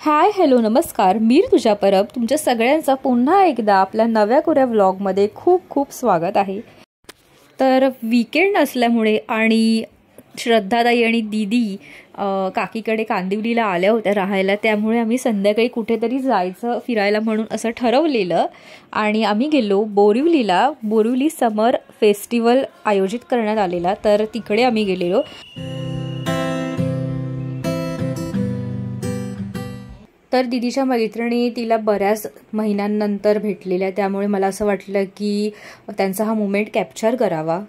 Hi hello नमस्कार, मी तुझ्या परब तुमच्या सगळ्यांचा पुन्हा एकदा आपल्या नव्या कोऱ्या व्लॉगमध्ये खूप खूप स्वागत आहे। तर वीकेंड असल्यामुळे आणि श्रद्धाताई आणि दीदी काकीकडे कांदिवलीला आल्या होत्या राहायला, त्यामुळे आम्ही संध्याकाळी कुठेतरी जायचं फिरायला म्हणून असं ठरवलेलं आणि आम्ही गेलो बोरिवलीला। बोरिवली समर फेस्टिवल आयोजित करण्यात आलेला, तर तिकडे आम्ही गेलेलो। तर दीदीच्या मैत्रिणी तिला बऱ्याच महिन्यांनंतर भेटलेल्या, त्यामुळे मला असं वाटलं की त्यांचा हा मोमेंट कॅप्चर करावा।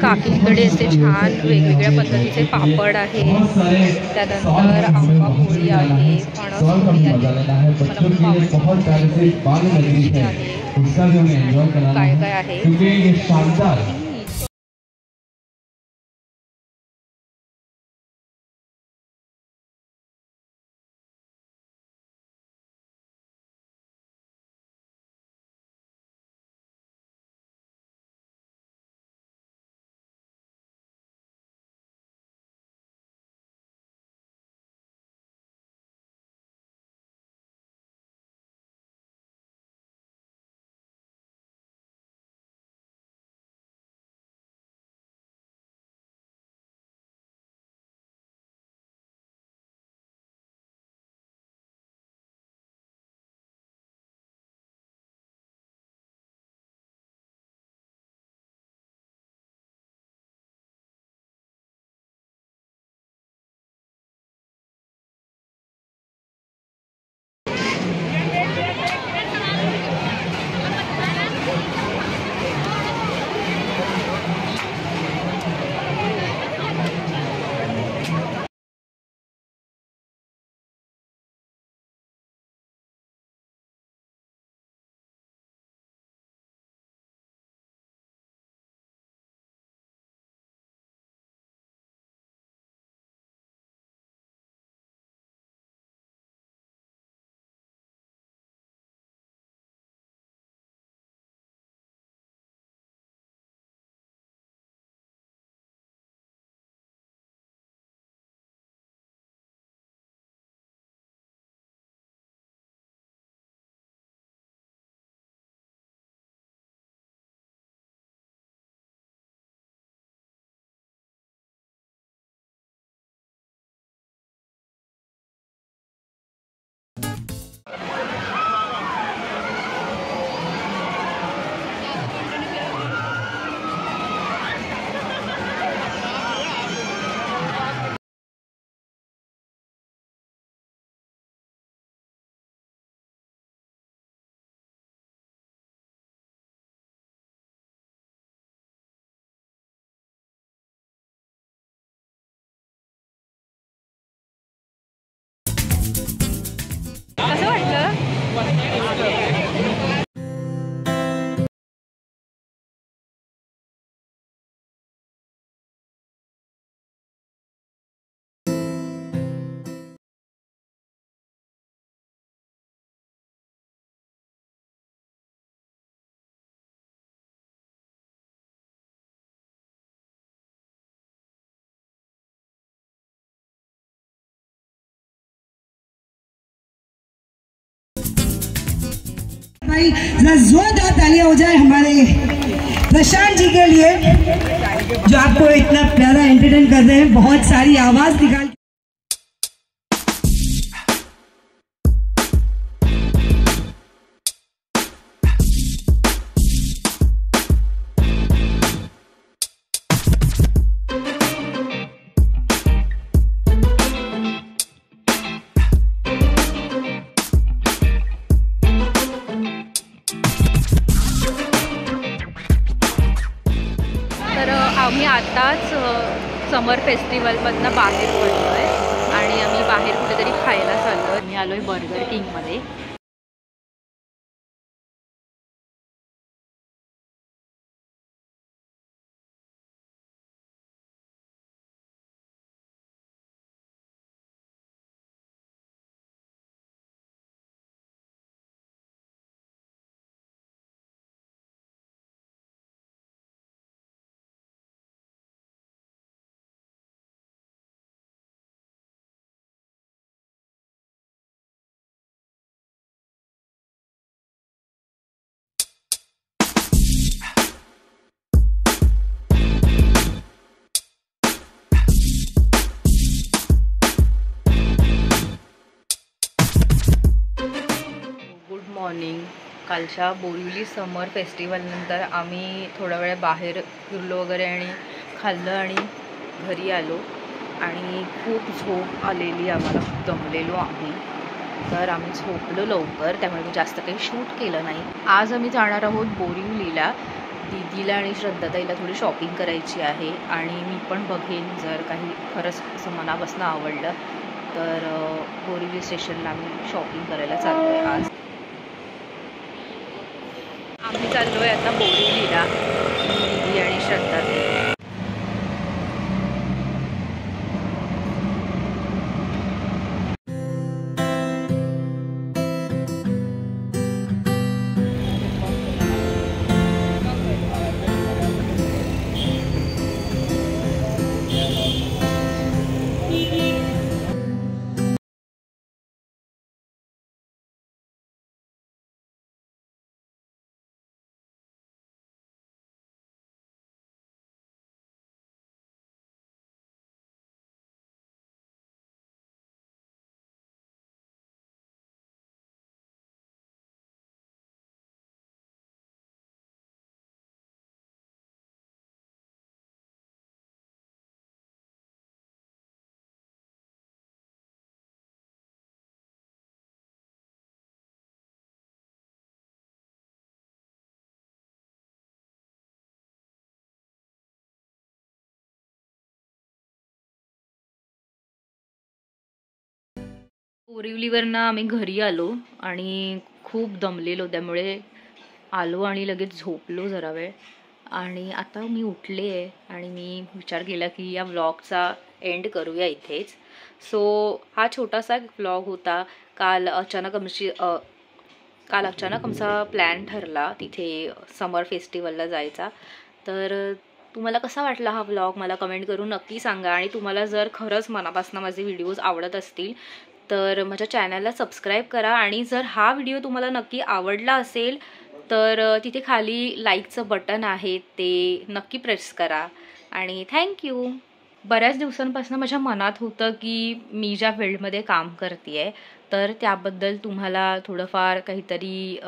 काकींकडे असे छान वेगवेगळ्या पद्धतीचे पापड आहेत, त्यानंतर आंबा पोळी आहे, फणस पोळी आहे, मला खूप आवडते काय काय आहे। कसं वाटलं? भाई जोरदार तालियां हो जाए हमारे प्रशांत जी के लिए, जो आपको इतना प्यारा एंटरटेन कर रहे हैं, बहुत सारी आवाज निकाल। आम्ही आताच समर फेस्टिवलमधनं बाहेर पडलो आहे आणि आम्ही बाहेर कुठेतरी खायला चाललो. मी आलो आहे बर्गर किंगमध्ये. मॉर्निंग. कालच्या बोरिवली समर फेस्टिवलनंतर आम्ही थोडा वेळ बाहेर फिरलो वगैरे आणि खाल्लं आणि घरी आलो आणि खूप झोप आलेली आम्हाला, खूप दमलेलो आम्ही. तर आम्ही झोपलो लवकर, त्यामुळे मी जास्त काही शूट केलं नाही. आज आम्ही जाणार आहोत बोरिवलीला. दीदीला आणि श्रद्धाताईला थोडी शॉपिंग करायची आहे आणि मी पण बघेन जर काही खरंच असं मनापासून आवडलं तर बोरिवली स्टेशनला आम्ही शॉपिंग करायला चाललो आहे आज. आम्ही चाललो आहे आता बोरिवलीला, दीदी आणि श्रद्धाताई. बोरिवलीवरनं आम्ही घरी आलो आणि खूप दमलेलो, त्यामुळे आलो आणि लगेच झोपलो जरा वेळ. आणि आता मी उठले आहे आणि मी विचार केला की या व्लॉगचा एंड करूया इथेच. सो हा छोटासा व्लॉग होता. काल अचानक आमचा प्लॅन ठरला तिथे समर फेस्टिवलला जायचा. तर तुम्हाला कसा वाटला हा व्लॉग मला कमेंट करून नक्की सांगा. आणि तुम्हाला जर खरंच मनापासून माझे व्हिडिओज आवडत असतील तर माझ्या चॅनलला सबस्क्राईब करा. आणि जर हा व्हिडिओ तुम्हाला नक्की आवडला असेल तर तिथे खाली लाईकचं बटन आहे ते नक्की प्रेस करा. आणि थँक्यू. बऱ्याच दिवसांपासून माझ्या मनात होतं की मी ज्या फील्डमध्ये काम करते आहे तर त्याबद्दल तुम्हाला थोडंफार काहीतरी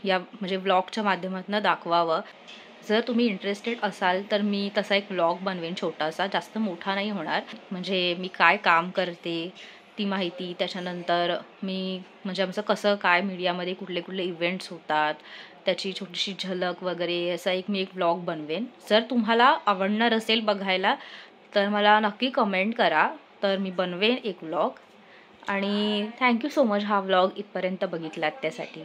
या म्हणजे व्लॉगच्या माध्यमातून दाखवावं. जर तुम्ही इंटरेस्टेड असाल तर मी तसा एक व्लॉग बनवेन छोटासा, जास्त मोठा नाही होणार. म्हणजे मी काय काम करते ती माहिती, त्याच्यानंतर मी म्हणजे आमचं कसं काय मीडियामध्ये कुठले कुठले इव्हेंट्स होतात त्याची छोटीशी झलक वगैरे असा मी एक व्लॉग बनवेन. जर तुम्हाला आवडणार असेल बघायला तर मला नक्की कमेंट करा, तर मी बनवेन एक व्लॉग. आणि थँक्यू सो मच हा व्लॉग इथपर्यंत बघितलात त्यासाठी.